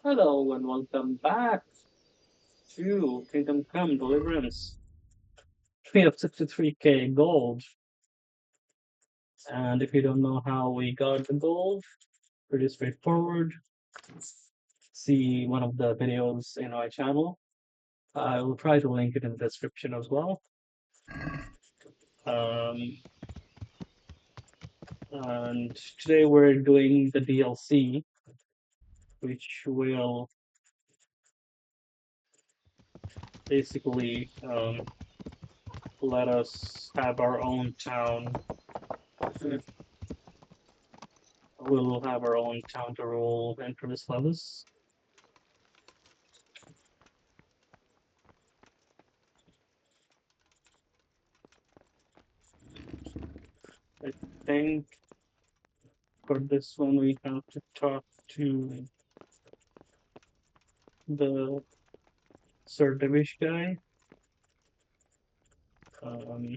Hello and welcome back to Kingdom Come Deliverance. We have 63k gold, and if you don't know how we got the gold, pretty straightforward. See one of the videos in our channel. I will try to link it in the description as well. Um, and today we're doing the DLC, which will basically let us have our own town. We'll have our own town to rule in pribyslavitz. I think for this one we have to talk to the Sir Devish guy. Um,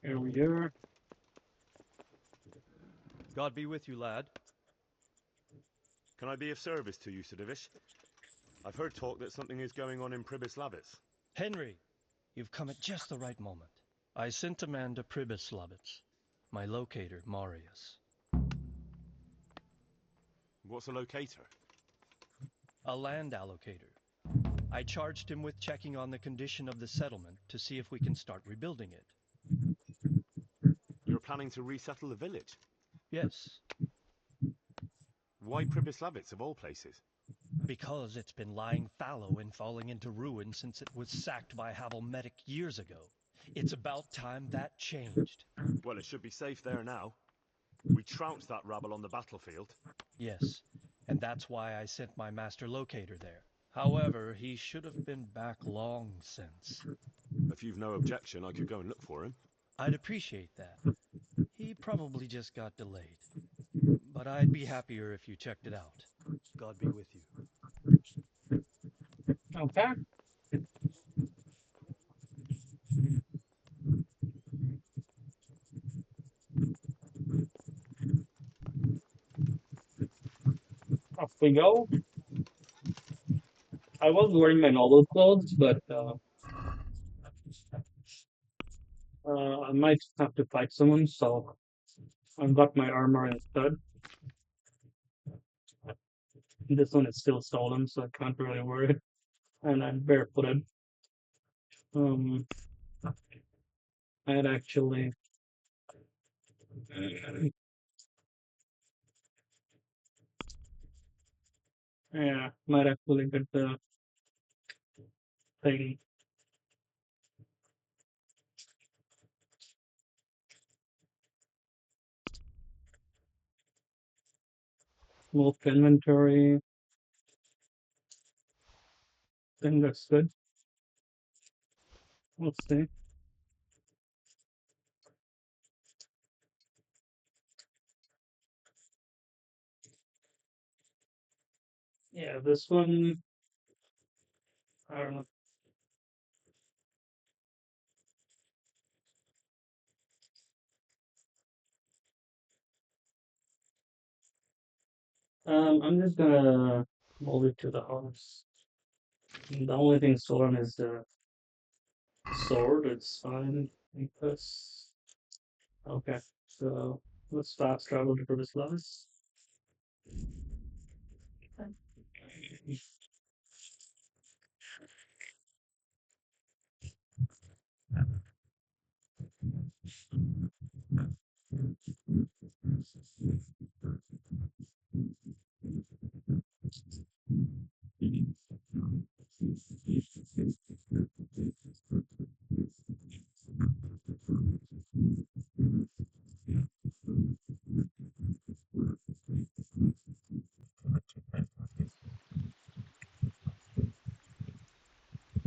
Here we are. God be with you, lad. Can I be of service to you, Sidovish? I've heard talk that something is going on in Pribyslavitz. Henry, you've come at just the right moment. I sent a man to pribyslavitz, my locator, Marius. What's a locator? A land allocator. I charged him with checking on the condition of the settlement to see if we can start rebuilding it. You're planning to resettle the village? Yes, Why Pribyslavitz, of all places? because it's been lying fallow and falling into ruin since it was sacked by Havelmetic years ago. It's about time that changed. Well, it should be safe there now. We trounced that rabble on the battlefield. Yes, and that's why I sent my master locator there. However, he should have been back long since. If you've no objection, I could go and look for him. I'd appreciate that. He probably just got delayed. But I'd be happier if you checked it out. God be with you. Okay. Off we go. I was wearing my noble clothes, but I might have to fight someone, so I've got my armor instead. This one is still stolen, so I can't really wear it. And I'm barefooted. Um, I'd actually, yeah, might actually get the thing. Move to inventory. I think that's good. Let's see. Yeah, this one, I don't know. I'm just gonna move it to the house. The only thing stolen is the sword. It's fine because okay. So let's fast travel to this last.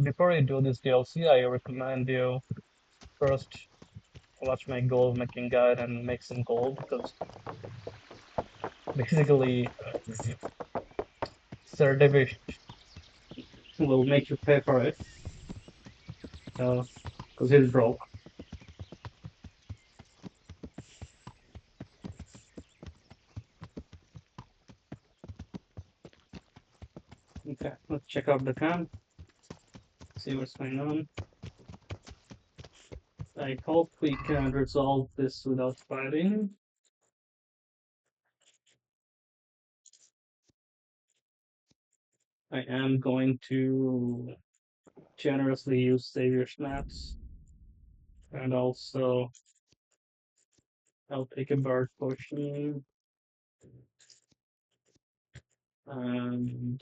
Before you do this DLC, I recommend you first watch my gold making guide and make some gold because basically Sir David will make you pay for it because he's broke. Okay, let's check out the camp. See what's going on. I hope we can resolve this without fighting. I am going to generously use savior snaps, and also I'll take a bird potion, and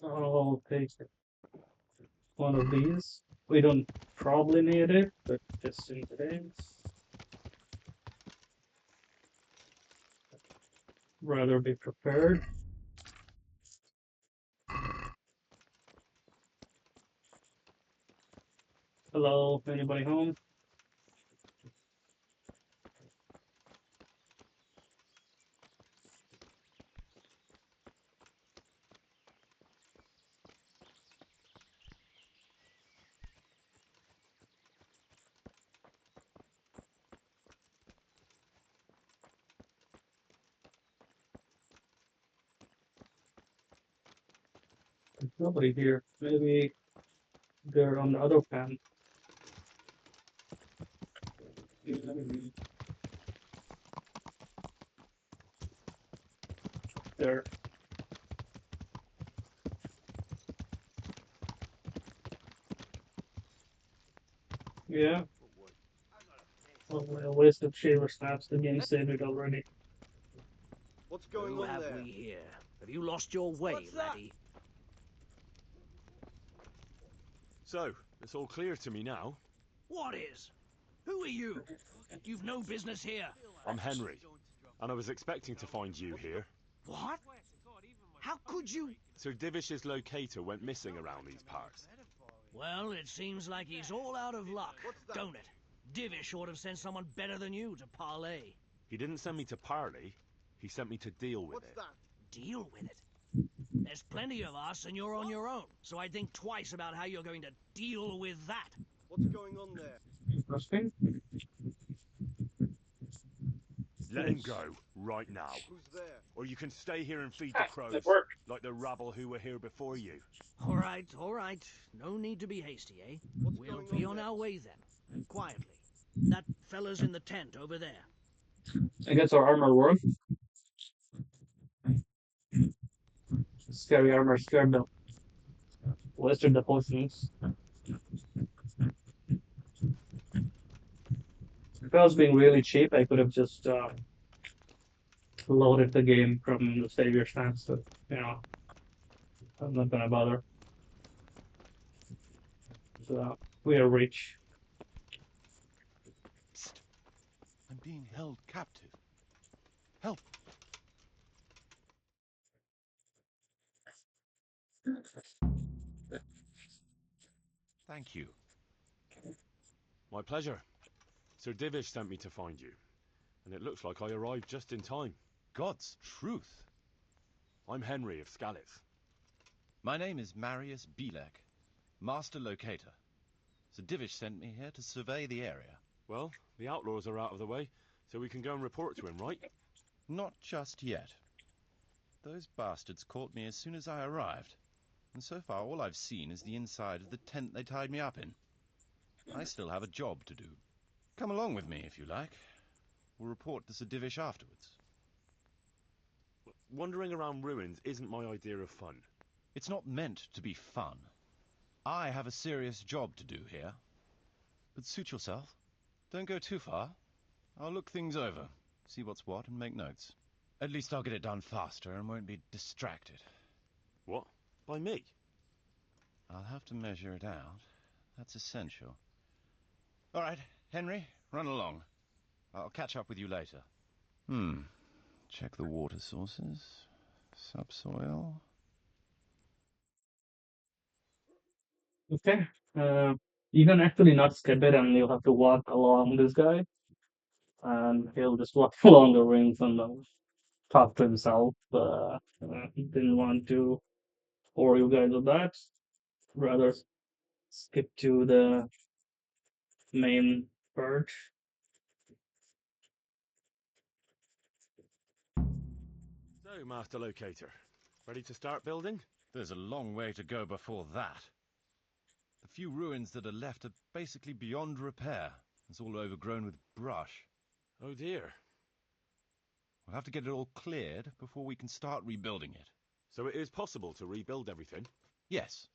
I'll take one of these. We don't probably need it, but just in case, rather be prepared. Hello, anybody home? There's nobody here. Maybe they're on the other camp. There. Yeah. Oh, a waste of shaver snaps. The game saved it already. What's going Who on have there? we here? Have you lost your way, What's that? laddie? So, it's all clear to me now. What is? Who are you? You've no business here. I'm Henry, and I was expecting to find you here. What? How could you? Sir Divish's locator went missing around these parts. Well, it seems like he's all out of luck, What's that? don't it? Divish ought to have sent someone better than you to parley. He didn't send me to parley, he sent me to deal with What's it. that? Deal with it. There's plenty of us, and you're on your own. So I'd think twice about how you're going to deal with that. What's going on there? Interesting. Let him go, right now. Who's there? Or you can stay here and feed the crows, It worked. like the rabble who were here before you. All right, all right. No need to be hasty, eh? What's We'll going be on on there? our way then. Quietly. That fella's in the tent over there. I guess our armor worked. Scary armor scared them. Wasted the potions. If I was being really cheap, I could have just loaded the game from the savior stance, but I'm not gonna bother. So we are rich. Psst. I'm being held captive. Help! Thank you. My pleasure. Sir Divish sent me to find you, and it looks like I arrived just in time. God's truth. I'm Henry of Skalitz. My name is Marius Belek, Master Locator. Sir Divish sent me here to survey the area. Well, the outlaws are out of the way, so we can go and report to him, right? Not just yet. Those bastards caught me as soon as I arrived, and so far all I've seen is the inside of the tent they tied me up in. I still have a job to do. Come along with me if you like. We'll report to Sir Divish afterwards. Wandering around ruins isn't my idea of fun. It's not meant to be fun. I have a serious job to do here. But suit yourself. Don't go too far. I'll look things over, see what's what, and make notes. At least I'll get it done faster and won't be distracted. What? By me? I'll have to measure it out. That's essential. All right, Henry, run along. I'll catch up with you later. Check the water sources. Subsoil. Okay. You can actually not skip it, and you'll have to walk along this guy, and he'll just walk along the rings and those. talk to himself. Didn't want to bore you guys with that. Rather skip to the main part. So, Master Locator, ready to start building? There's a long way to go before that. The few ruins that are left are basically beyond repair. It's all overgrown with brush. Oh dear. We'll have to get it all cleared before we can start rebuilding it. So it is possible to rebuild everything? Yes,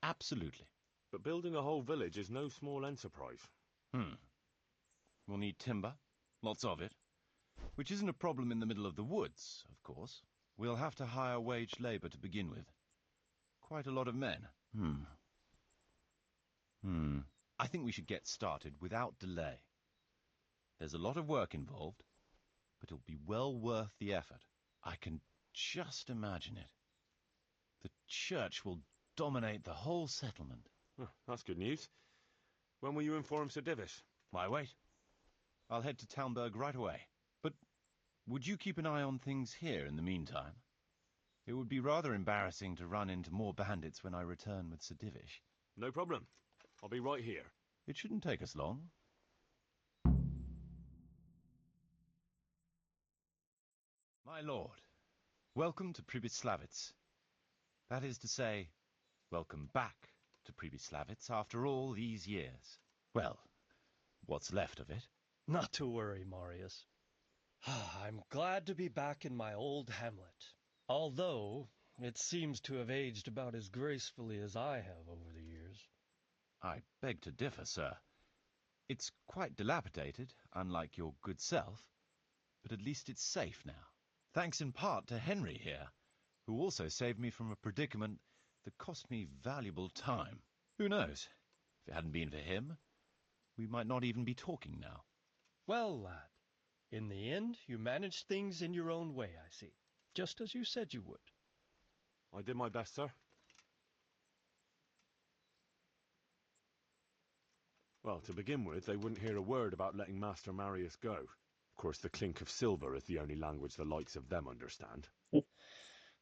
absolutely. But building a whole village is no small enterprise. We'll need timber, lots of it, which isn't a problem in the middle of the woods, of course. We'll have to hire wage labor to begin with. Quite a lot of men. I think we should get started without delay. There's a lot of work involved, but it'll be well worth the effort. I can just imagine it. The church will dominate the whole settlement. Oh, that's good news. When will you inform Sir Divish? Why wait? I'll head to Talmberg right away. But would you keep an eye on things here in the meantime? It would be rather embarrassing to run into more bandits when I return with Sir Divish. No problem. I'll be right here. It shouldn't take us long. My lord, welcome to Pribyslavitz. That is to say, welcome back to Pribyslavitz after all these years. Well, what's left of it. Not to worry, Marius. I'm glad to be back in my old hamlet. Although, it seems to have aged about as gracefully as I have over the years. I beg to differ, sir. It's quite dilapidated, unlike your good self, but at least it's safe now. Thanks in part to Henry here, who also saved me from a predicament that cost me valuable time. Who knows? If it hadn't been for him, we might not even be talking now. Well, lad, in the end, you managed things in your own way, I see. Just as you said you would. I did my best, sir. Well, to begin with, they wouldn't hear a word about letting Master Marius go. Of course, the clink of silver is the only language the likes of them understand.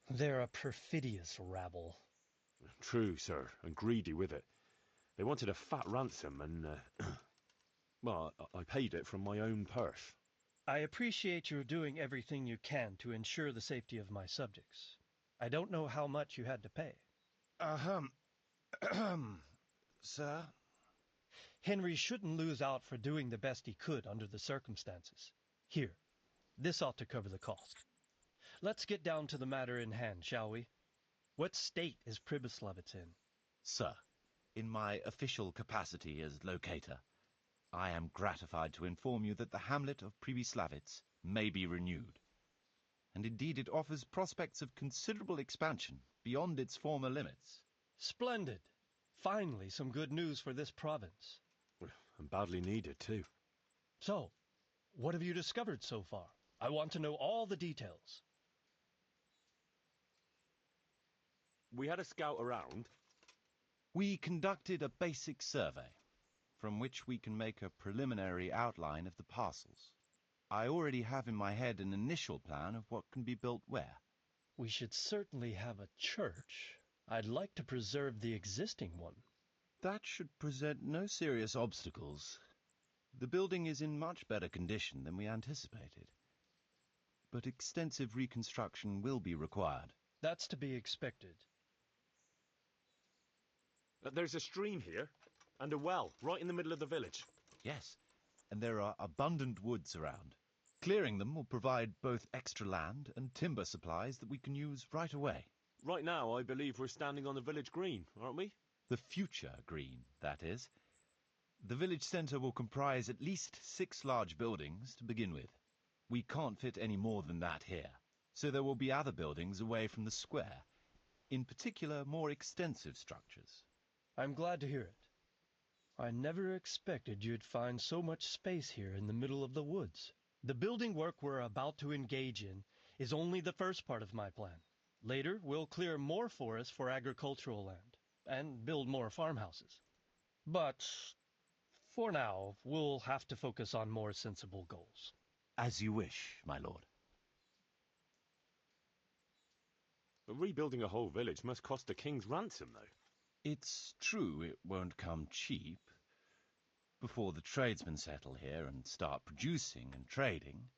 They're a perfidious rabble. True, sir, and greedy with it. They wanted a fat ransom and, well, I paid it from my own purse. I appreciate your doing everything you can to ensure the safety of my subjects. I don't know how much you had to pay. Sir? Henry shouldn't lose out for doing the best he could under the circumstances. Here, this ought to cover the cost. Let's get down to the matter in hand, shall we? What state is Pribyslavitz in? Sir, in my official capacity as locator, I am gratified to inform you that the hamlet of Pribyslavitz may be renewed. And indeed it offers prospects of considerable expansion beyond its former limits. Splendid! Finally, some good news for this province. And badly needed, too. So, what have you discovered so far? I want to know all the details. We had a scout around. We conducted a basic survey, from which we can make a preliminary outline of the parcels. I already have in my head an initial plan of what can be built where. We should certainly have a church. I'd like to preserve the existing one. That should present no serious obstacles. The building is in much better condition than we anticipated. But extensive reconstruction will be required. That's to be expected. There's a stream here, and a well, right in the middle of the village. Yes, and there are abundant woods around. Clearing them will provide both extra land and timber supplies that we can use right away. Right now, I believe we're standing on the village green, aren't we? The future green, that is. The village centre will comprise at least 6 large buildings to begin with. We can't fit any more than that here, so there will be other buildings away from the square, in particular more extensive structures. I'm glad to hear it. I never expected you'd find so much space here in the middle of the woods. The building work we're about to engage in is only the first part of my plan. Later, we'll clear more forest for agricultural land and build more farmhouses. But for now, we'll have to focus on more sensible goals. As you wish, my lord. Rebuilding a whole village must cost a king's ransom, though. It's true it won't come cheap. Before the tradesmen settle here and start producing and trading,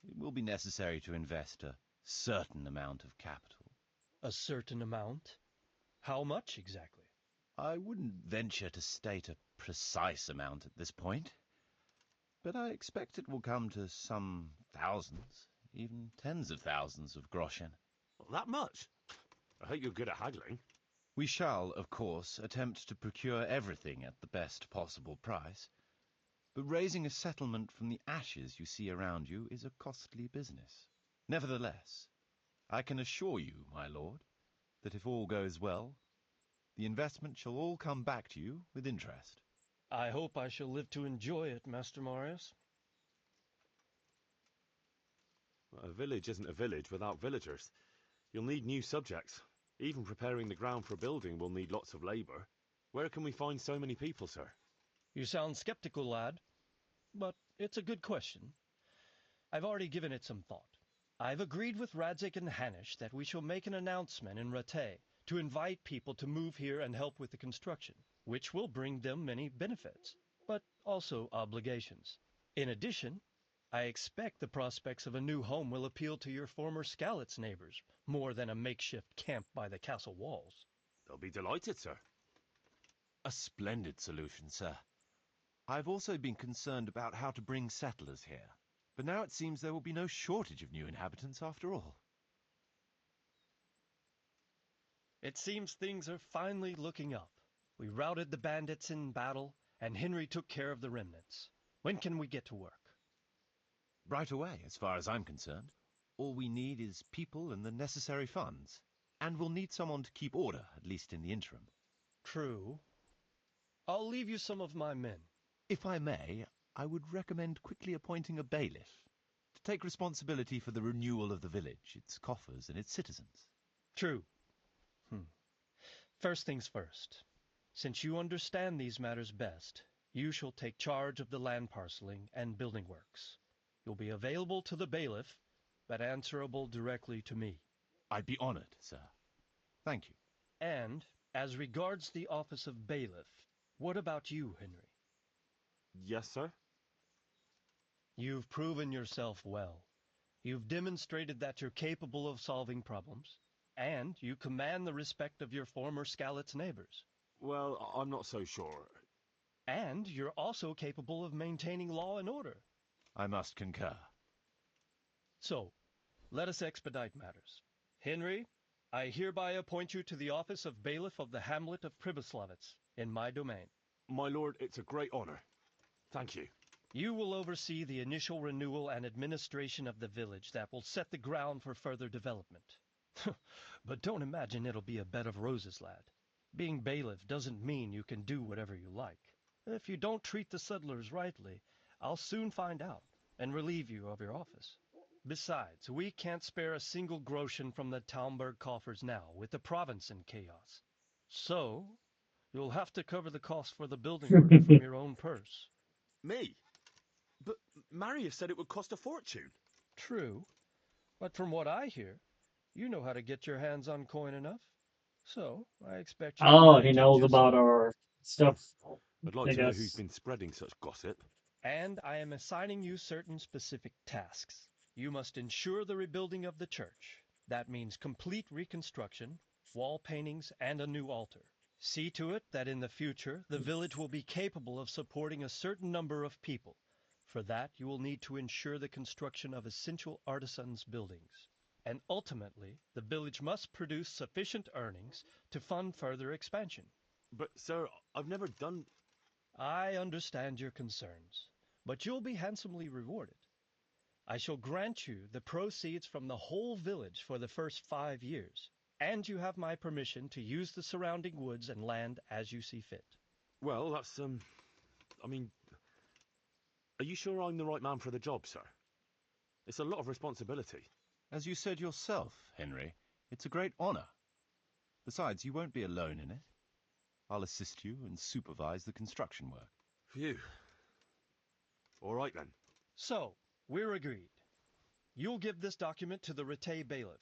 it will be necessary to invest a certain amount of capital. A certain amount? How much exactly? I wouldn't venture to state a precise amount at this point, but I expect it will come to some thousands, even tens of thousands of groschen. That much? I hope you're good at haggling. We shall, of course, attempt to procure everything at the best possible price, but raising a settlement from the ashes you see around you is a costly business. Nevertheless, I can assure you, my lord, that if all goes well, the investment shall all come back to you with interest. I hope I shall live to enjoy it, Master Marius. A village isn't a village without villagers. You'll need new subjects. Even preparing the ground for building will need lots of labor. Where can we find so many people, sir? You sound skeptical, lad, but it's a good question. I've already given it some thought. I've agreed with Radzik and Hanish that we shall make an announcement in Rattay to invite people to move here and help with the construction, which will bring them many benefits, but also obligations. In addition, I expect the prospects of a new home will appeal to your former Skalitz neighbors, more than a makeshift camp by the castle walls. They'll be delighted, sir. A splendid solution, sir. I've also been concerned about how to bring settlers here, but now it seems there will be no shortage of new inhabitants after all. It seems things are finally looking up. We routed the bandits in battle, and Henry took care of the remnants. When can we get to work? Right away, as far as I'm concerned. All we need is people and the necessary funds. And we'll need someone to keep order, at least in the interim. True. I'll leave you some of my men. If I may, I would recommend quickly appointing a bailiff to take responsibility for the renewal of the village, its coffers and its citizens. True. First things first. Since you understand these matters best, you shall take charge of the land parceling and building works. You'll be available to the bailiff, but answerable directly to me. I'd be honored, sir. Thank you. And, as regards the office of bailiff, what about you, Henry? Yes, sir? You've proven yourself well. You've demonstrated that you're capable of solving problems, and you command the respect of your former Skalitz neighbors. Well, I'm not so sure. And you're also capable of maintaining law and order. I must concur. So, let us expedite matters. Henry, I hereby appoint you to the office of bailiff of the hamlet of Pribyslavitz, in my domain. My lord, it's a great honor. Thank you. You will oversee the initial renewal and administration of the village that will set the ground for further development. But don't imagine it'll be a bed of roses, lad. Being bailiff doesn't mean you can do whatever you like. If you don't treat the settlers rightly, I'll soon find out and relieve you of your office. Besides, we can't spare a single groschen from the Talmberg coffers now, with the province in chaos. So, you'll have to cover the cost for the building work from your own purse. Me? But Marius said it would cost a fortune. True, but from what I hear, you know how to get your hands on coin enough. So, I expect you Oh, to he teach knows you about some. our stuff. I'd like I to know who's guess. been spreading such gossip. And I am assigning you certain specific tasks. You must ensure the rebuilding of the church. That means complete reconstruction, wall paintings, and a new altar. See to it that in the future, the village will be capable of supporting a certain number of people. For that, you will need to ensure the construction of essential artisans' buildings. And ultimately, the village must produce sufficient earnings to fund further expansion. But, sir, I've never done... I understand your concerns, but you'll be handsomely rewarded. I shall grant you the proceeds from the whole village for the first 5 years, and you have my permission to use the surrounding woods and land as you see fit. Well, that's, I mean... Are you sure I'm the right man for the job, sir? It's a lot of responsibility. As you said yourself, Henry, it's a great honor. Besides, you won't be alone in it. I'll assist you and supervise the construction work. Phew. All right, then. So, we're agreed. You'll give this document to the Rattay bailiff.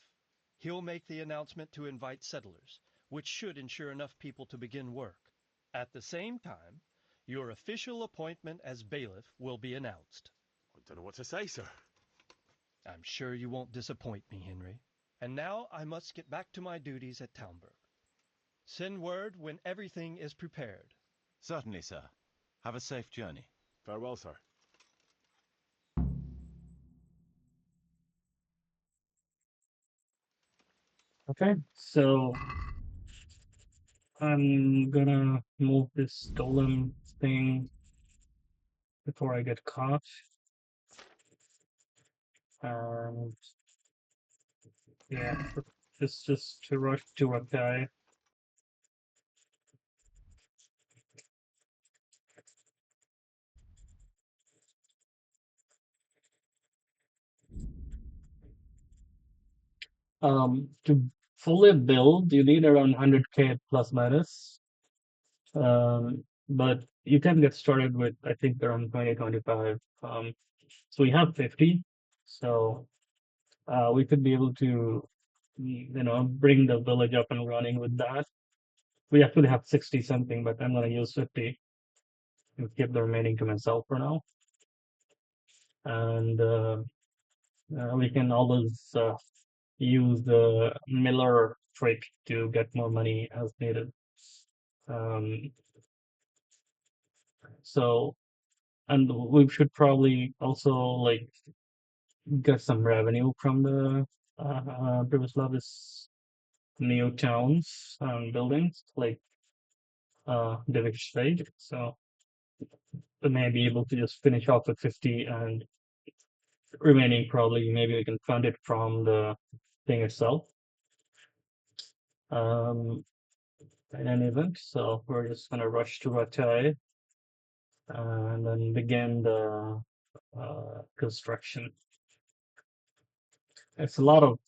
He'll make the announcement to invite settlers, which should ensure enough people to begin work. At the same time, your official appointment as bailiff will be announced. I don't know what to say, sir. I'm sure you won't disappoint me, Henry. And now I must get back to my duties at Townburg. Send word when everything is prepared. Certainly, sir. Have a safe journey. Farewell, sir. Okay, so I'm gonna move this stolen thing before I get caught. And yeah, it's just to rush to a guy. To fully build, you need around 100K plus minus. But you can get started with, I think, around 2025. So we have 50. So we could be able to, bring the village up and running with that. We actually have 60 something, but I'm gonna use 50 and keep the remaining to myself for now. And we can always use the Miller trick to get more money as needed. Um, so, and we should probably also like get some revenue from the pribyslavitz new towns and buildings like Divish State. So we may be able to just finish off with 50 and remaining probably maybe we can fund it from the thing itself. In any event, so we're just gonna rush to Ratai and then begin the construction. It's a lot of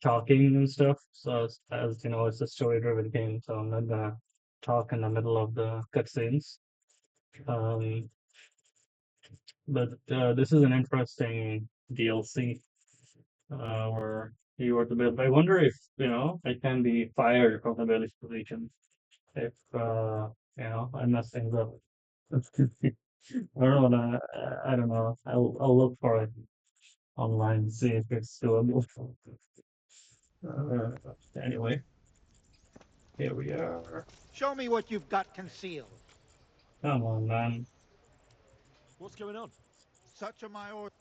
talking and stuff. So as you know, it's a story-driven game, so I'm not gonna talk in the middle of the cutscenes. Um, but this is an interesting DLC where you are to build. I wonder if I can be fired from the bailiff's position if I mess things up. I don't know. I'll look for it online, see if it's doable. Anyway, here we are. Show me what you've got concealed. Come on, man. What's going on? Such are my orders.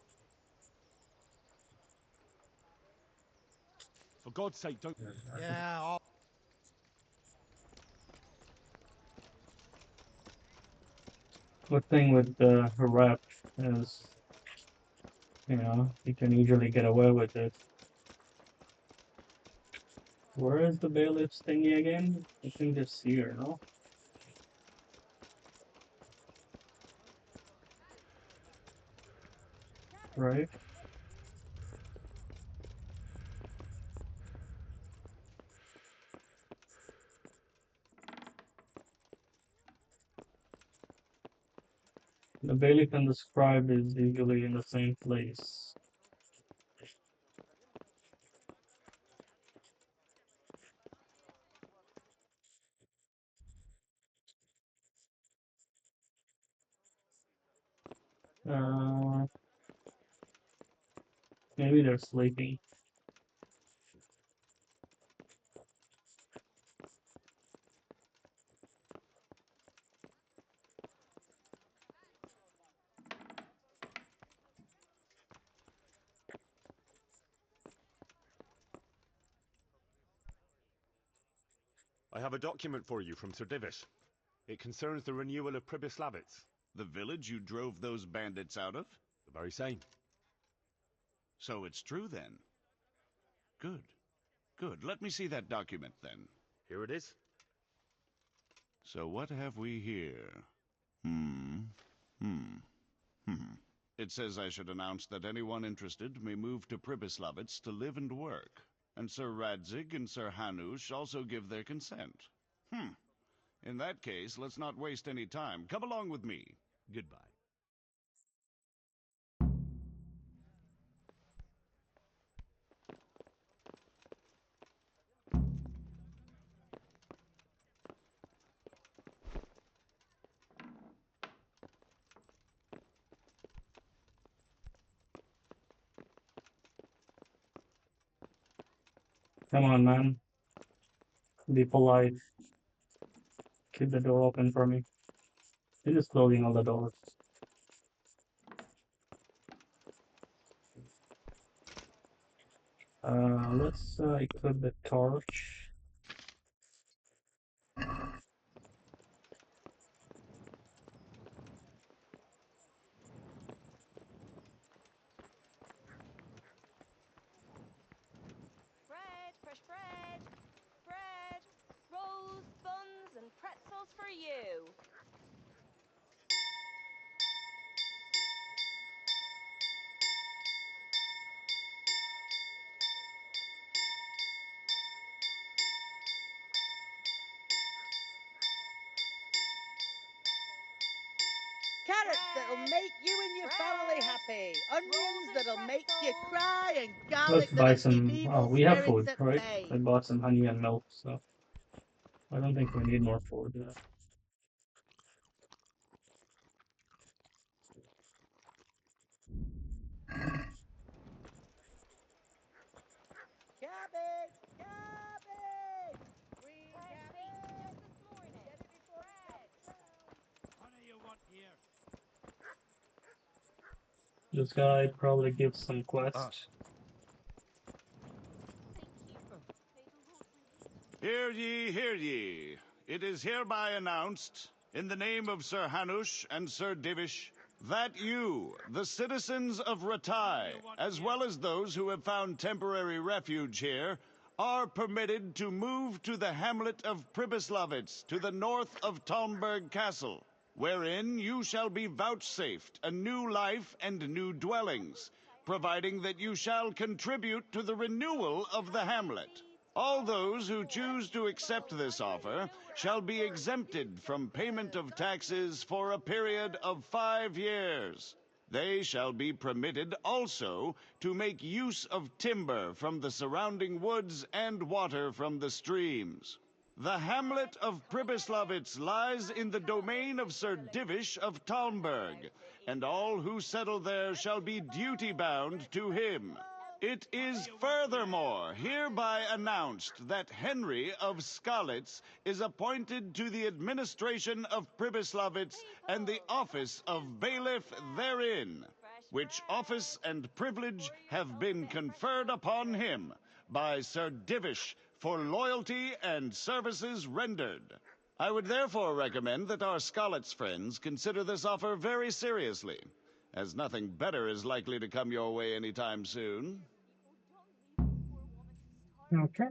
For God's sake, don't... Yeah, all Good thing with the rep is, you can usually get away with it. Where is the bailiff's thingy again? I think it's here, no? Right? The bailiff and the scribe is usually in the same place. Uh, Maybe they're sleeping. I have a document for you from Sir Divish. It concerns the renewal of Pribyslavitz. The village you drove those bandits out of? The very same. So it's true then. Good. Good. Let me see that document then. Here it is. So what have we here? It says I should announce that anyone interested may move to Pribyslavitz to live and work. And Sir Radzig and Sir Hanush also give their consent. In that case, let's not waste any time. Come along with me. Goodbye. Come on, man. Be polite. Keep the door open for me. You're just closing all the doors. Let's equip the torch. Bread, fresh bread. Bread, rolls, buns, and pretzels for you. Carrots that'll Bread, make you and your family bread, happy. rolls Onions and that'll make you pretzels. cry, and Let's garlic buy that'll keep some. Oh, evil we have spirits food, at right? bay. I bought some honey and milk, so I don't think we need more food. Cabbage! Cabbage! Green Fresh meat, just cabbage! this morning. Get it before it Bread. goes brown. What do you want here? This guy probably gives some quest. Thank you. May the Lord reward you. Hear ye, hear ye. It is hereby announced, in the name of Sir Hanush and Sir Divish, that you, the citizens of Ratai, as well as those who have found temporary refuge here, are permitted to move to the hamlet of Pribyslavitz to the north of Talmberg Castle, wherein you shall be vouchsafed a new life and new dwellings, providing that you shall contribute to the renewal of the hamlet. All those who choose to accept this offer shall be exempted from payment of taxes for a period of 5 years. They shall be permitted also to make use of timber from the surrounding woods and water from the streams. The hamlet of Pribyslavitz lies in the domain of Sir Divish of Talmberg, and all who settle there shall be duty-bound to him. It is furthermore hereby announced that Henry of Skalitz is appointed to the administration of Pribyslavitz and the office of bailiff therein, which office and privilege have been conferred upon him by Sir Divish for loyalty and services rendered. I would therefore recommend that our Skalitz friends consider this offer very seriously, as nothing better is likely to come your way anytime soon. Okay.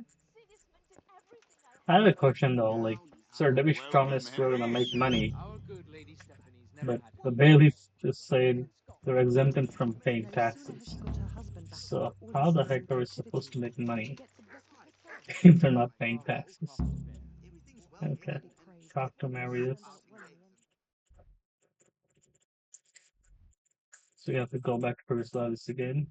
I have a question though. Like, Sir Devish Welcome, promised we're gonna Henry. make money, Our good Lady Stephanie's never but had the it. bailiff just said they're exempted from paying No sooner has she taxes. got her husband back So after all how these the years heck in are we supposed captivity, to make she money gets the best of his son. if they're not paying taxes? Okay. Be praised. Talk to Marius. So we have to go back to Pribyslavitz again.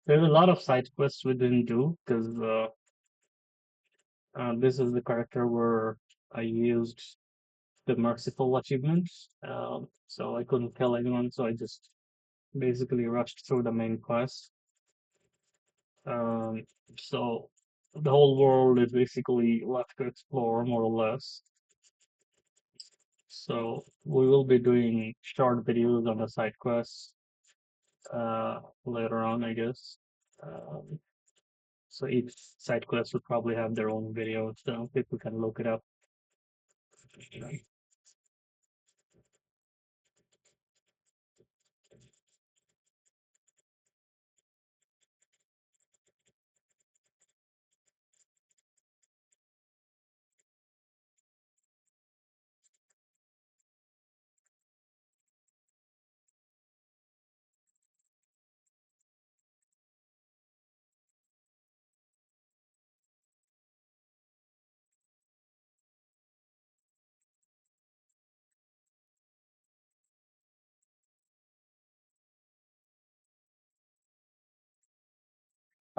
There's a lot of side quests we didn't do because this is the character where I used the merciful achievement. So I couldn't kill anyone, so I just basically rushed through the main quest. Um, so the whole world is basically left to explore, more or less. So we will be doing short videos on the side quests later on, I guess. Um, so each side quest will probably have their own video, so people can look it up.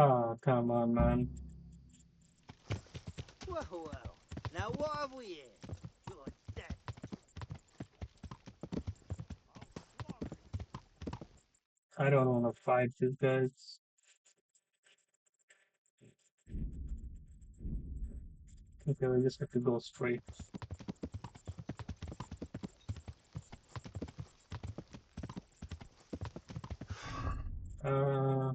Oh, come on, man. Well, well. Now what have we here? Good day. I don't want to fight these guys. Okay, we just have to go straight. Uh,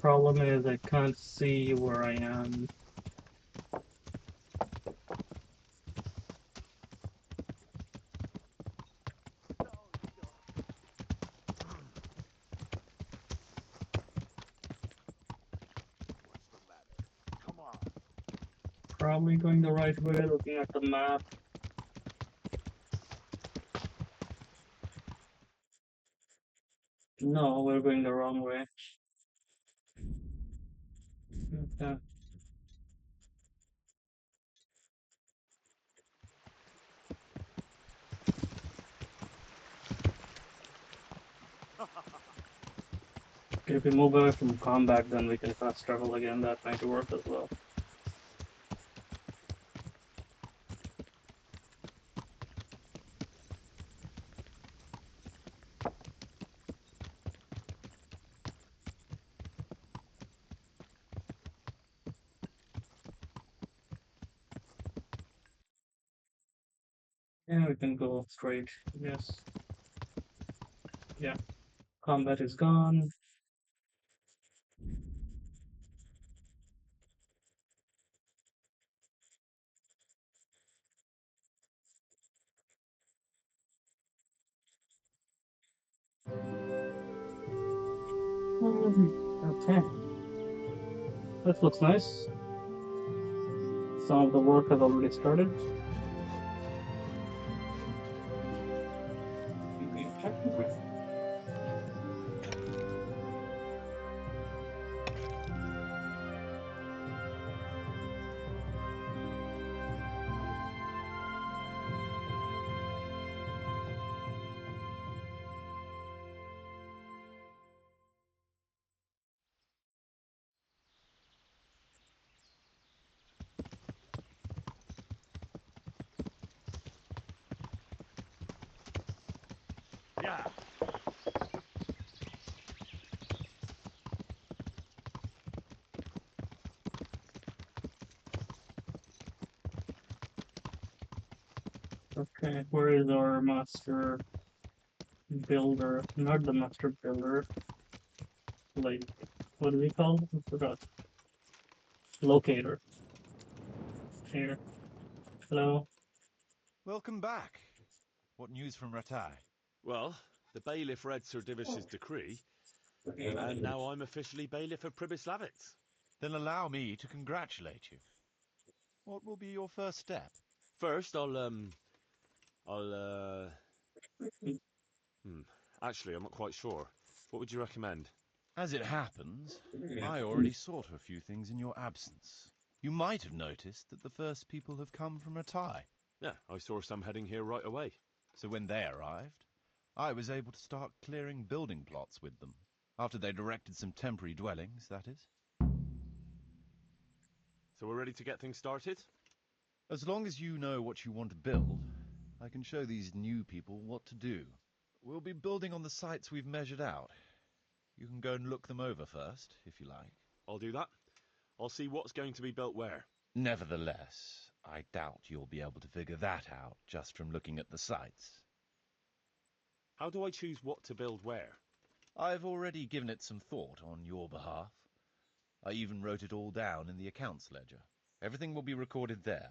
problem is I can't see where I am. Probably going the right way, looking at the map. No, we're going the wrong way. Okay. If we move away from combat, then we can fast travel again. That might work as well. Yeah, we can go straight. Yes. Yeah. Combat is gone. Okay. That looks nice. Some of the work has already started. Yeah. Okay, where is our master builder? Not the master builder. Like, what is he called? I forgot. Locator. Here. Hello. Welcome back. What news from Ratai? Well, the bailiff read Sir Divish's decree, and now I'm officially bailiff of Pribyslavitz. Then allow me to congratulate you. What will be your first step? First, I'll, hmm, actually, I'm not quite sure. What would you recommend? As it happens, I already sought a few things in your absence. You might have noticed that the first people have come from Ratai. Yeah, I saw some heading here right away. So when they arrived, I was able to start clearing building plots with them. After they'd erected some temporary dwellings, that is. So we're ready to get things started? As long as you know what you want to build, I can show these new people what to do. We'll be building on the sites we've measured out. You can go and look them over first, if you like. I'll do that. I'll see what's going to be built where. Nevertheless, I doubt you'll be able to figure that out just from looking at the sites. How do I choose what to build where? I've already given it some thought on your behalf. I even wrote it all down in the accounts ledger. Everything will be recorded there.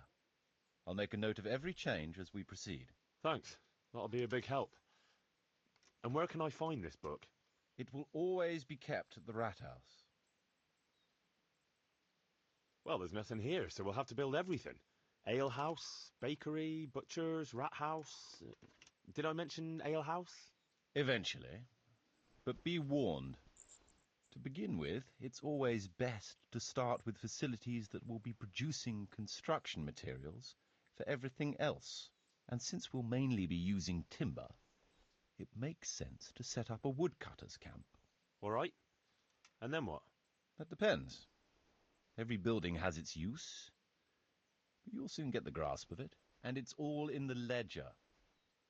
I'll make a note of every change as we proceed. Thanks. That'll be a big help. And where can I find this book? It will always be kept at the Rat House. Well, there's nothing here, so we'll have to build everything. Ale house, bakery, butchers, rat house. Did I mention alehouse? Eventually. But be warned. To begin with, it's always best to start with facilities that will be producing construction materials for everything else. And since we'll mainly be using timber, it makes sense to set up a woodcutter's camp. All right. And then what? That depends. Every building has its use, but you'll soon get the grasp of it, and it's all in the ledger.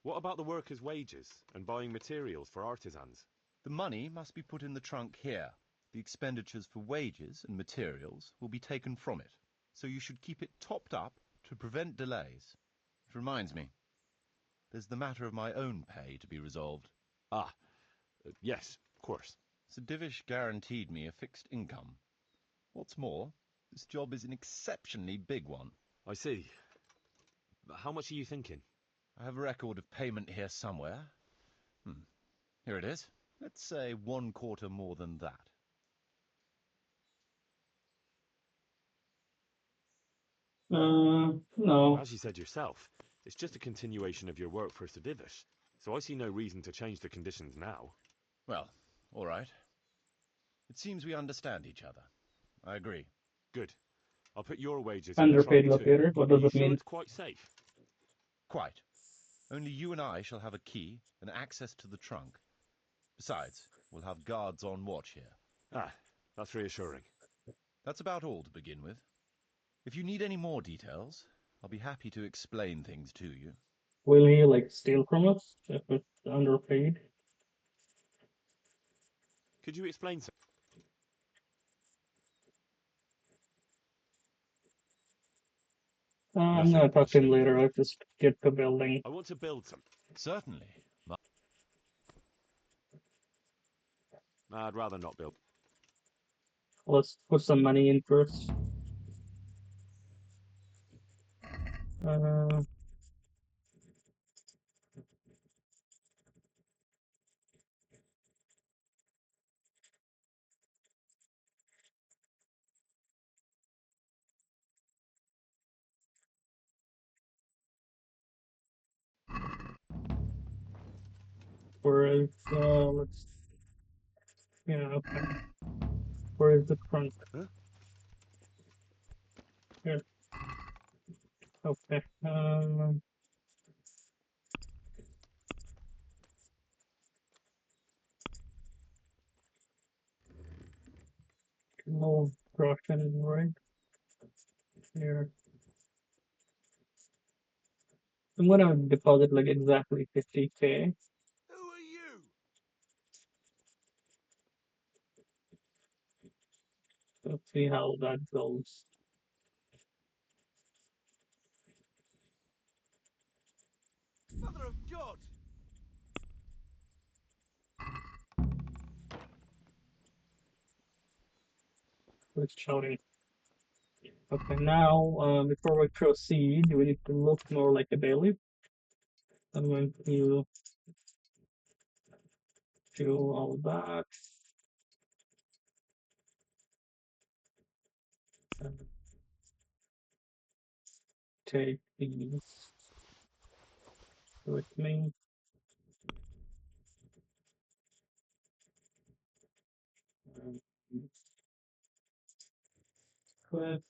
What about the workers' wages and buying materials for artisans? The money must be put in the trunk here. The expenditures for wages and materials will be taken from it, so you should keep it topped up to prevent delays. It reminds me, there's the matter of my own pay to be resolved. Ah, yes, of course. Sir Divish guaranteed me a fixed income. What's more, this job is an exceptionally big one. I see. But how much are you thinking? I have a record of payment here somewhere. Here it is. Let's say 1/4 more than that. No. As you said yourself, it's just a continuation of your work for Sir Divish, so I see no reason to change the conditions now. Well, all right. It seems we understand each other. I agree. Good. I'll put your wages Underpaid in the trunk too. locator. What does Are you it sure mean? it's quite safe? Quite. Only you and I shall have a key and access to the trunk. Besides, we'll have guards on watch here. Ah, that's reassuring. That's about all to begin with. If you need any more details, I'll be happy to explain things to you. Will he like steal from us if it's underpaid? Could you explain so? I'm gonna talk to him later. I'll just get the building. I want to build some. Certainly. I'd rather not build. Let's put some money in first. Where is let's okay. Where is the trunk? Huh? Here. Okay. No Russian, right? Here. I'm gonna deposit like exactly 50K. Who are you? Let's see how that goes. Mother of God! Who's shouting? Okay, now before we proceed, we need to look more like a bailiff. I'm going to do all that. And take these with me. Click.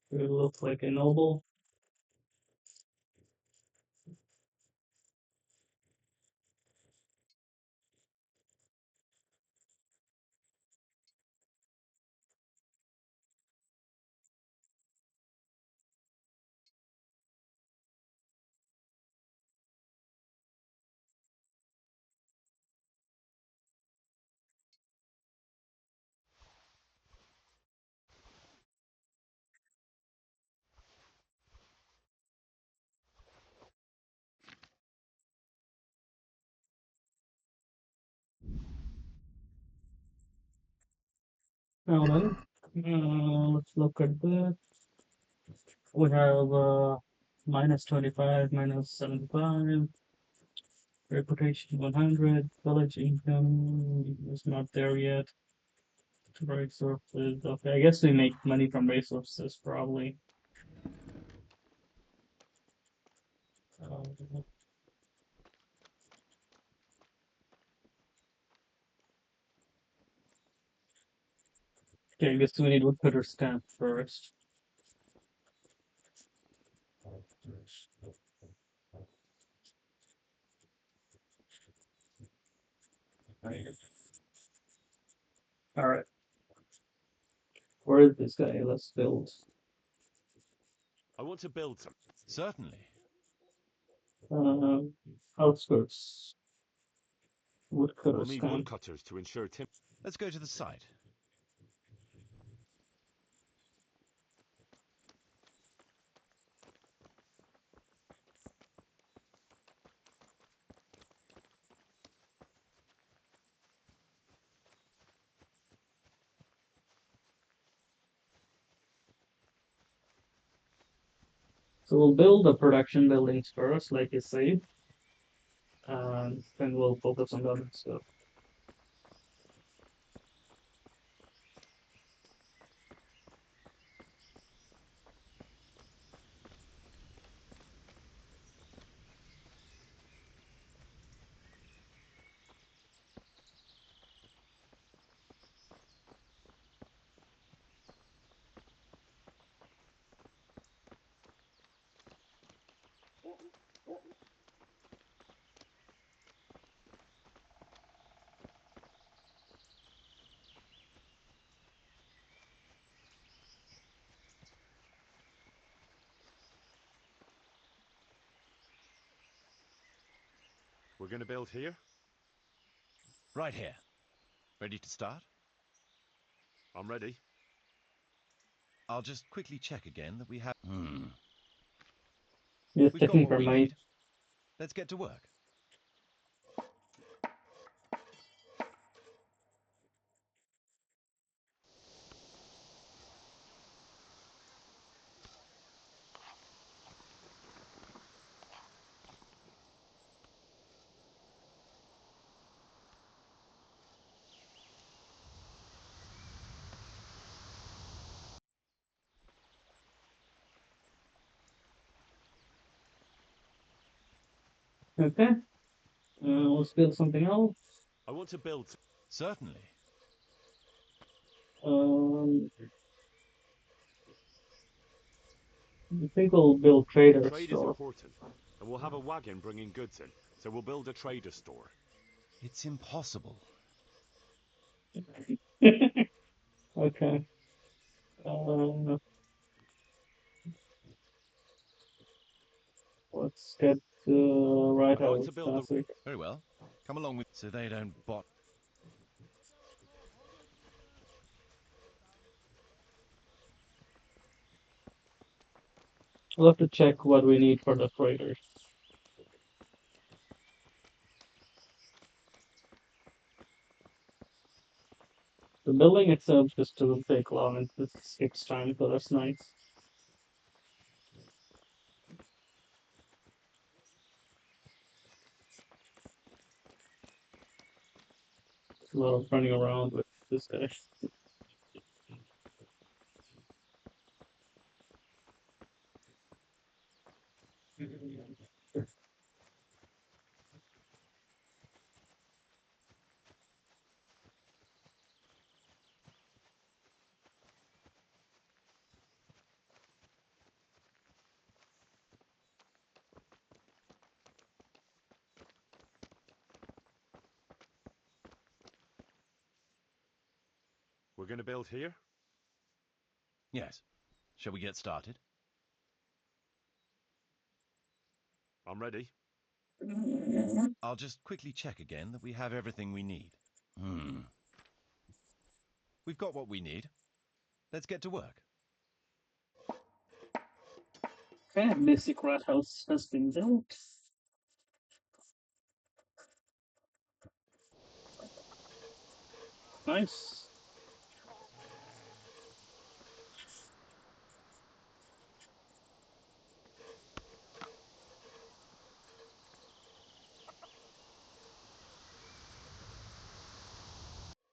We look like a noble. Now then, let's look at that. We have minus 25, minus 75, reputation 100, village income is not there yet. Resources, okay, I guess we make money from resources probably. Okay, I guess we need woodcutter stamp first. All right. Where is this guy? Let's build. I want to build some. Certainly. Outskirts. Woodcutter We'll need stamp. woodcutters to ensure timber. Let's go to the site. So we'll build the production buildings first, like you say, and then we'll focus on the other stuff. We're going to build here? Right here. Ready to start? I'm ready. I'll just quickly check again that we have... Just We've got checking what for we mine. need. Let's get to work. Okay. Let's build something else. I want to build. Certainly. I think we'll build trader Trade is store. important, and we'll have a wagon bringing goods in, so we'll build a trader store. It's impossible. Okay. Let's get right I'd like out. to build the. Classic. Very well. Come along with... So they don't bot... We'll have to check what we need for the traders. The building itself just doesn't take long. It just skips time, so that's nice. A lot of running around with this guy. We're going to build here? Yes. Shall we get started? I'm ready. I'll just quickly check again that we have everything we need. We've got what we need. Let's get to work. Okay, basic rat house has been built. Nice.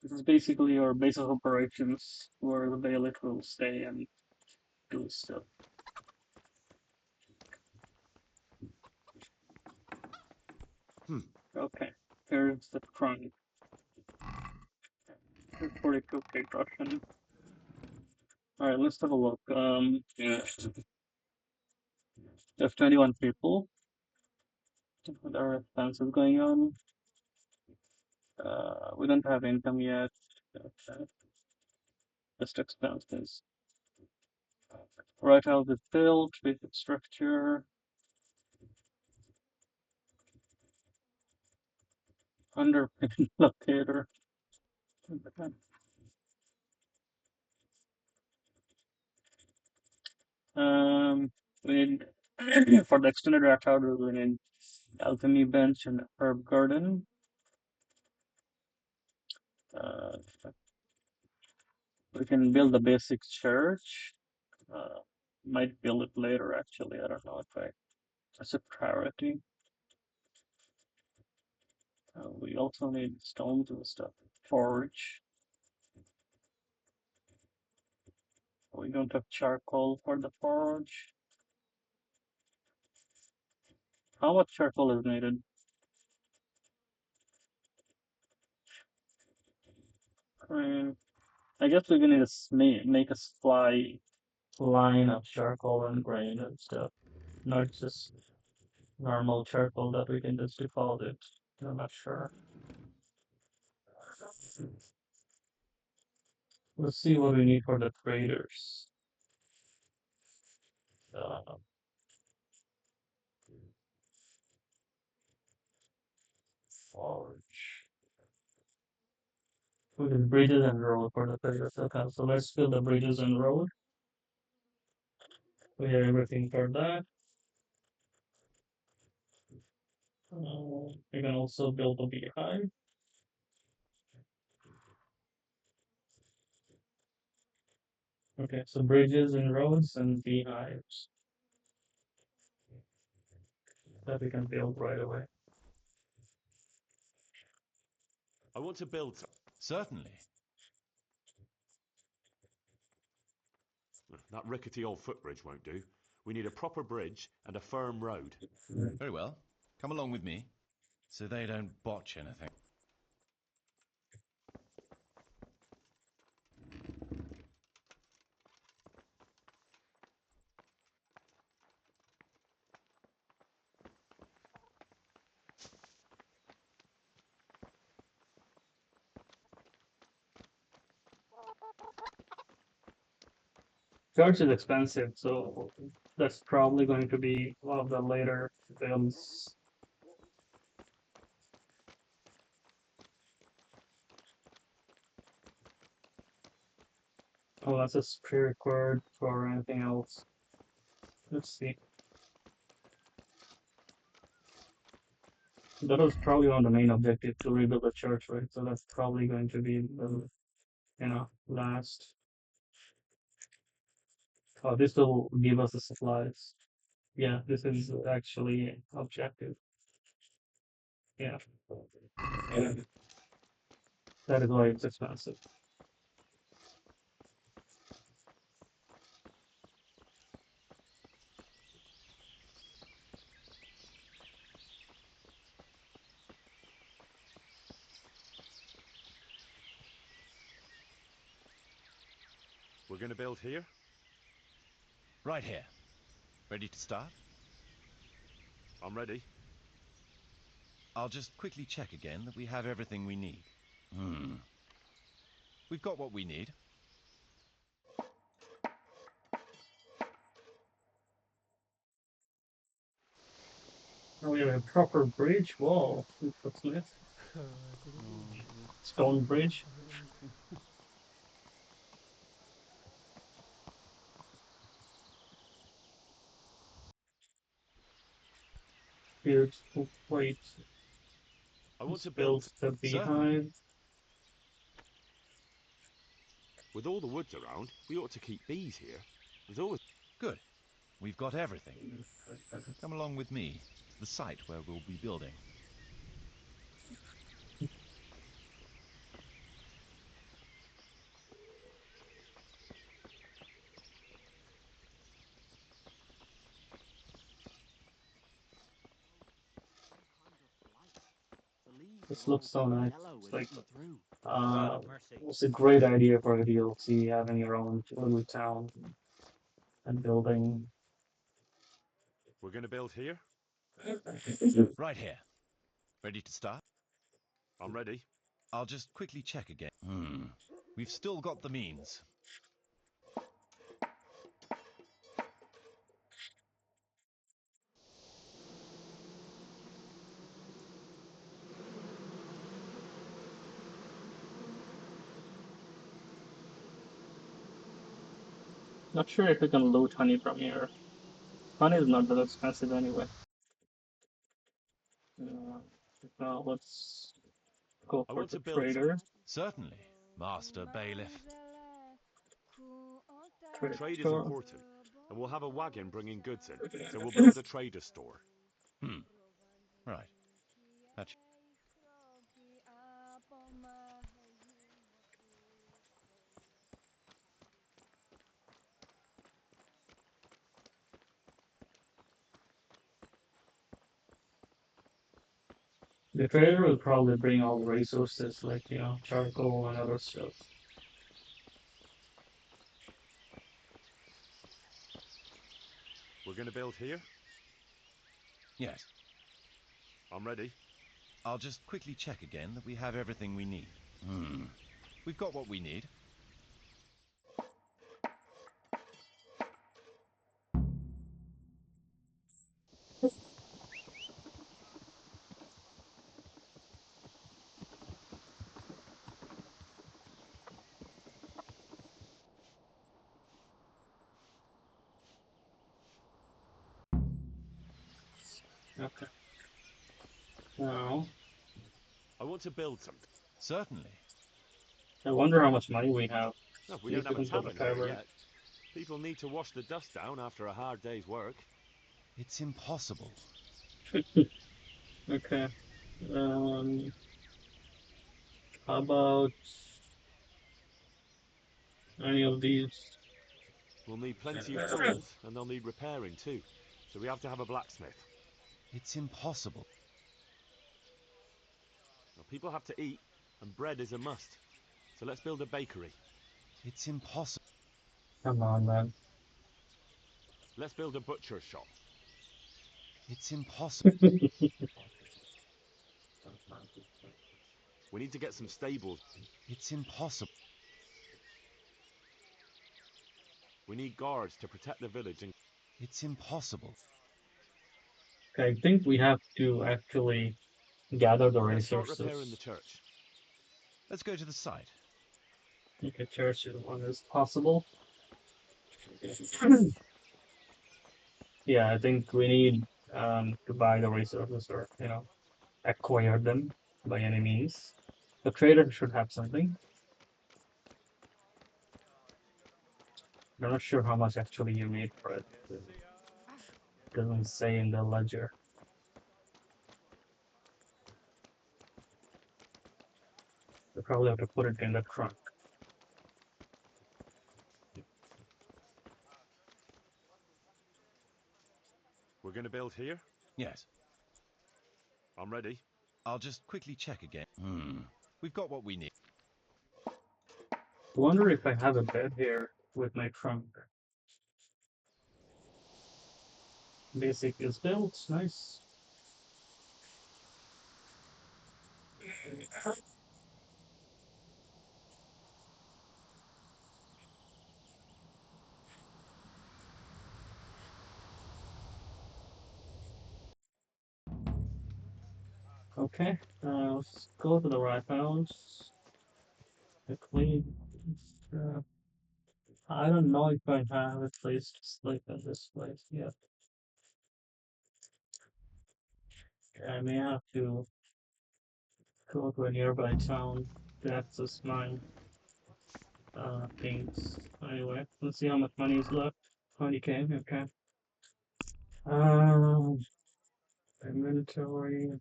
This is basically our base of operations where the bailiff will stay and do stuff. Okay, here's the trunk. 42 K Russian. Alright, let's have a look. Yeah. There's 21 people. There are expenses going on. We don't have income yet. Okay. Just expenses. Right, house is built, basic structure. Underpinning locator. Okay. We need for the extended raft houses, we need alchemy bench and herb garden. Uh, we can build a basic church. Might build it later actually. I don't know if that's a priority. We also need stones and stuff. Forge. We don't have charcoal for the forge. How much charcoal is needed? I guess we're gonna make a supply line of charcoal and grain and stuff, not just normal charcoal that we can just deposit. I'm not sure. Let's see what we need for the traders. Uh, Forge. We need bridges and road for the traders. Okay, so let's build the bridges and road. We have everything for that. We can also build a beehive. Okay, so bridges and roads and beehives that we can build right away. I want to build. Certainly. That rickety old footbridge won't do. We need a proper bridge and a firm road. Very well. Come along with me, so they don't botch anything. Church is expensive, so that's probably going to be one of the later builds. Oh, that's a pre-record for anything else. Let's see. That was probably one of the main objectives to rebuild the church, right? So that's probably going to be the, last. Oh, this will give us the supplies. Yeah, this is actually objective. Yeah. Yeah. That is why it's expensive. We're going to build here? Right here. Ready to start? I'm ready. I'll just quickly check again that we have everything we need. We've got what we need. Now we have a proper bridge wall. What's next? Stone bridge. Here's wait. I want Let's to build build. the Certainly. beehive. With all the woods around, we ought to keep bees here. There's always. Good. We've got everything. Come along with me to the site where we'll be building. This looks so nice. Hello, It's and like, see through. Mercy. it's a great idea for a DLC, having your own little town and building. We're going to build here? Right here. Ready to start? I'm ready. I'll just quickly check again. We've still got the means. Not sure if you can loot honey from here. Honey is not that expensive anyway. Now let's go I for want the to build trader. something. Certainly, Master Bailiff. Trade is Sure. important, and we'll have a wagon bringing goods in, so we'll build a trader store. Right. That's The trader will probably bring all the resources like, charcoal and other stuff. We're going to build here? Yes. I'm ready. I'll just quickly check again that we have everything we need. We've got what we need. Okay. Now, I want to build something. Certainly. I wonder how much money we have. No, we See don't if we have a can build a tavern here tavern. yet. People need to wash the dust down after a hard day's work. It's impossible. Okay. How about any of these? We'll need plenty of tools, and they'll need repairing too. So we have to have a blacksmith. It's impossible. Now, people have to eat, and bread is a must. So let's build a bakery. It's impossible. Come on, man. Let's build a butcher shop. It's impossible. We need to get some stables. It's impossible. We need guards to protect the village and... It's impossible. Okay, I think we have to actually gather the Let's start repairing the resources. church. Let's go to the site. Make a church as long as possible. Yeah, I think we need to buy the resources or, acquire them by any means. The trader should have something. I'm not sure how much actually you need for it. It doesn't say in the ledger. You probably have to put it in the trunk. We're going to build here? Yes. I'm ready. I'll just quickly check again. We've got what we need. I wonder if I have a bed here with my trunk. Basic is built, nice. Okay, let's go to the right house. Quickly. I don't know if I have a place to sleep in this place yet. I may have to go to a nearby town to access my things. Anyway, let's see how much money is left. 20K, okay. Um, inventory.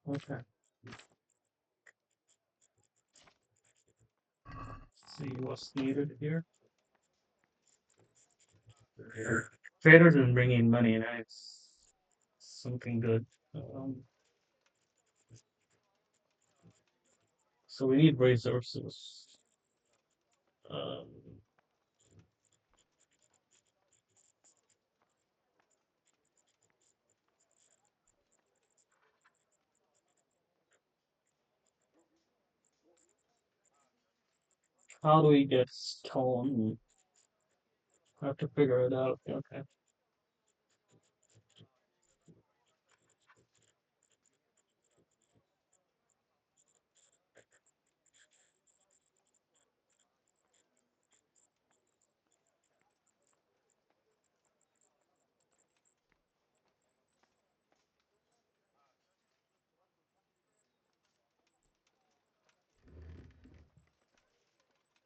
Okay. Let's see what's needed here. Trader doesn't bring in money, and it's something good. Um, so we need resources. Um, how do we get stone? I have to figure it out. Okay.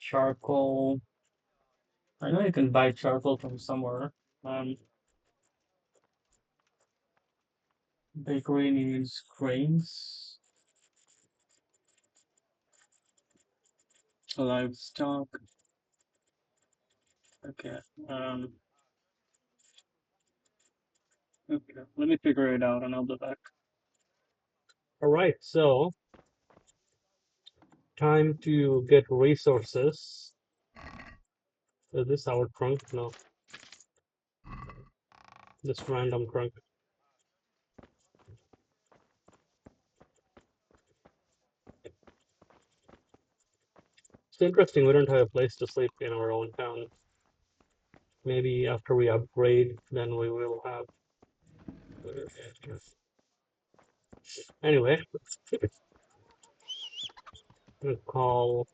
Charcoal. I know you can buy charcoal from somewhere. Um, Bakery needs grains, livestock. Okay. Um, okay. Let me figure it out and I'll be back. All right. So time to get resources. Is this our trunk? No, this random trunk. It's interesting. We don't have a place to sleep in our own town. Maybe after we upgrade, then we will have. Anyway, we'll call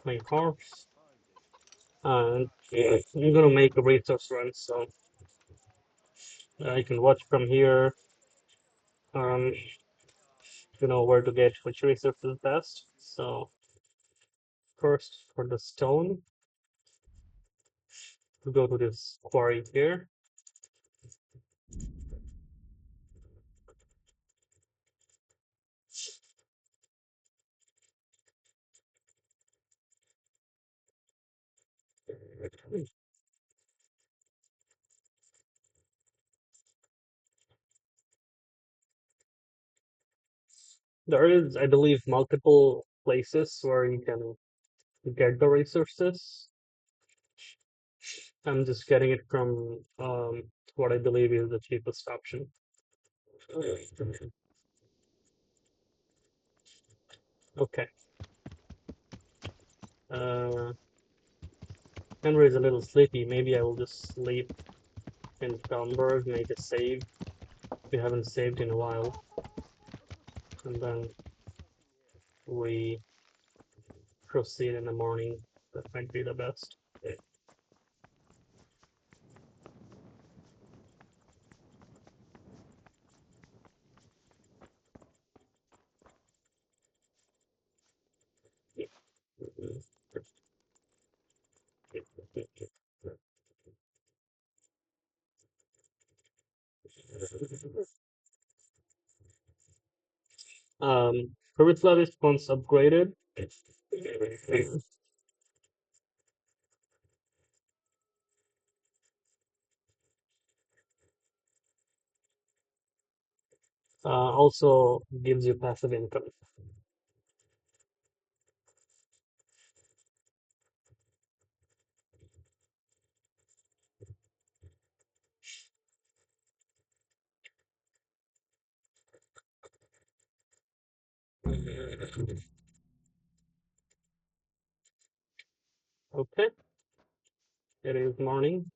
my horse, and I'm gonna make a resource run so I can watch from here. Um, to know where to get which resource is best. So first, for the stone, we go to this quarry here. There is, I believe, multiple places where you can get the resources. I'm just getting it from what I believe is the cheapest option. Okay. Henry is a little sleepy. Maybe I will just sleep in Felmberg, make a save. We haven't saved in a while. And then we proceed in the morning. That might be the best. Pribyslavitz once upgraded. Also gives you passive income. Okay, it is morning.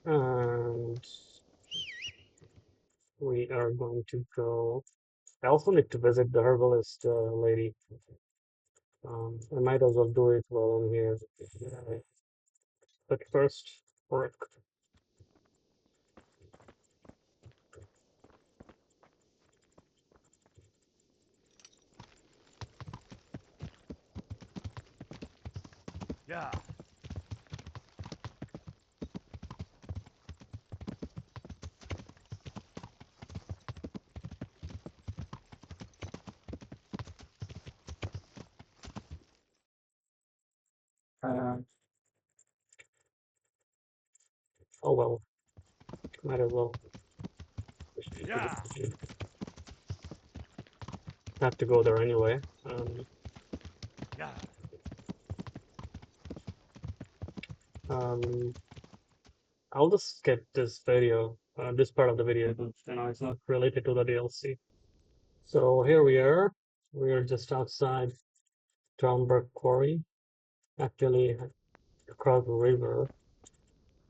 And we are going to go. I also need to visit the herbalist lady. I might as well do it while I'm here. But first, work. Yeah. Oh well, might as well. Yeah. Have to go there anyway. Yeah. I'll just skip this video, this part of the video, it's not related to the DLC. So here we are. We are just outside Drownberg Quarry, actually across the river.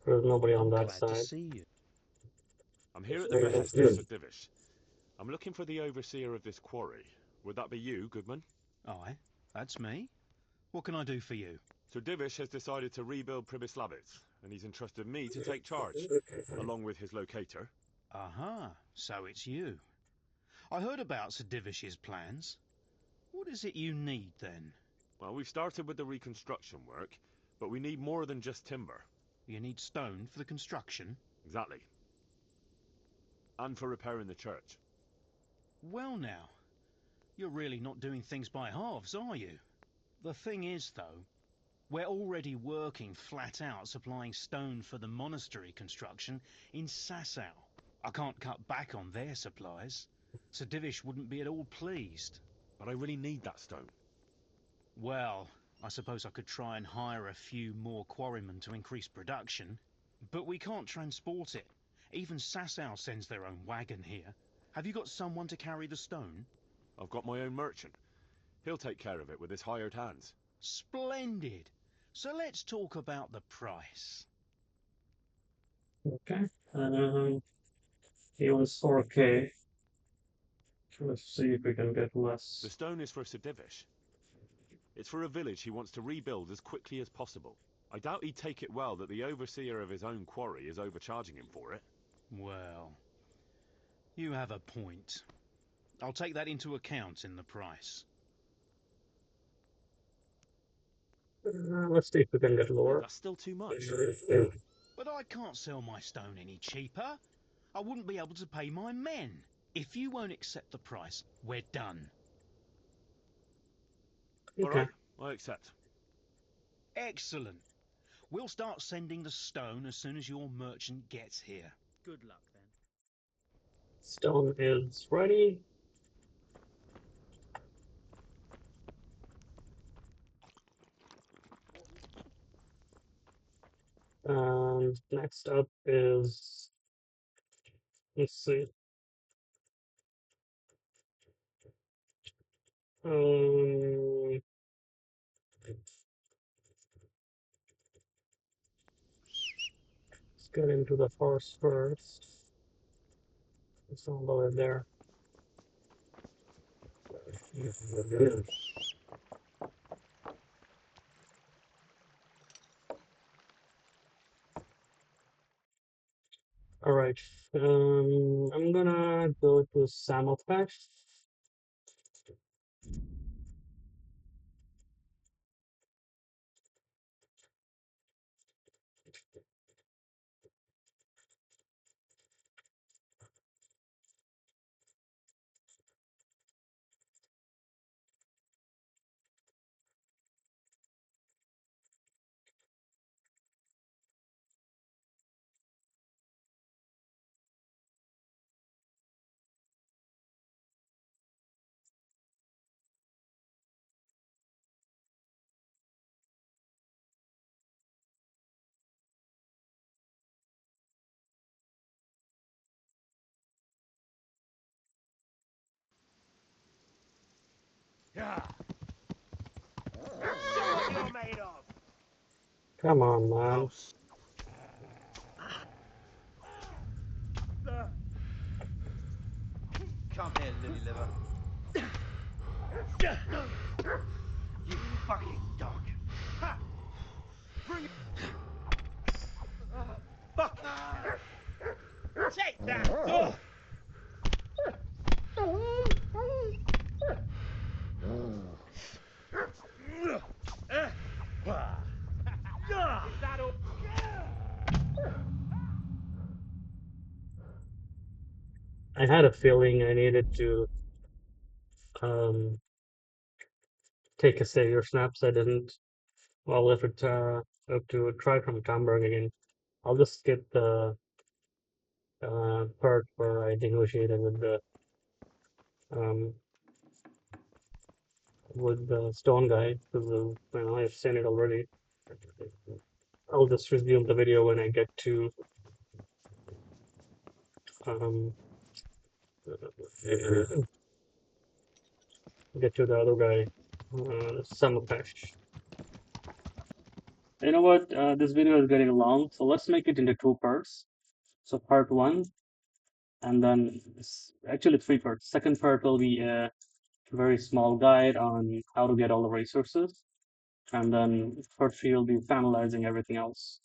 There's nobody on that Glad to side. see you. I'm here at the behest of Sir Divish. I'm looking for the overseer of this quarry. Would that be you, Goodman? Aye, that's me. What can I do for you? Sir Divish has decided to rebuild Pribyslavitz, and he's entrusted me to take charge, along with his locator. Aha, so it's you. I heard about Sir Divish's plans. What is it you need, then? Well, we've started with the reconstruction work, but we need more than just timber. You need stone for the construction? Exactly. And for repairing the church. Well now, you're really not doing things by halves, are you? The thing is, though, we're already working flat out supplying stone for the monastery construction in Sasau. I can't cut back on their supplies. Sir Divish wouldn't be at all pleased. But I really need that stone. Well, I suppose I could try and hire a few more quarrymen to increase production. But we can't transport it. Even Sasau sends their own wagon here. Have you got someone to carry the stone? I've got my own merchant. He'll take care of it with his hired hands. Splendid. So let's talk about the price. Okay. He wants 4K. Let's see if we can get less. The stone is for Sir Divish. It's for a village he wants to rebuild as quickly as possible. I doubt he'd take it well that the overseer of his own quarry is overcharging him for it. Well, you have a point. I'll take that into account in the price. Let's see if we can get lower. That's still too much. But I can't sell my stone any cheaper. I wouldn't be able to pay my men. If you won't accept the price, we're done. Okay. All right, I accept. Excellent. We'll start sending the stone as soon as your merchant gets here. Good luck then. Stone is ready. And next up is, let's see. Let's get into the forest first. It's all the way there. All right. I'm gonna go to Samothrash. Yeah. Show what you're made of. Come on, man. House. Come here, lily liver. You fucking dog. Ha! Bring it. Fuck. Take that. I had a feeling I needed to um, take a savior snaps. I didn't. Well, if it have to try from Tamberg again, I'll just skip the part where I negotiated um, with the stone guy because I've seen it already. I'll just resume the video when I um, get to the other guy, Samopesh. You know what? This video is getting long, so let's make it into two parts. So part one, and then actually three parts. Second part will be a very small guide on how to get all the resources, and then part three will be finalizing everything else.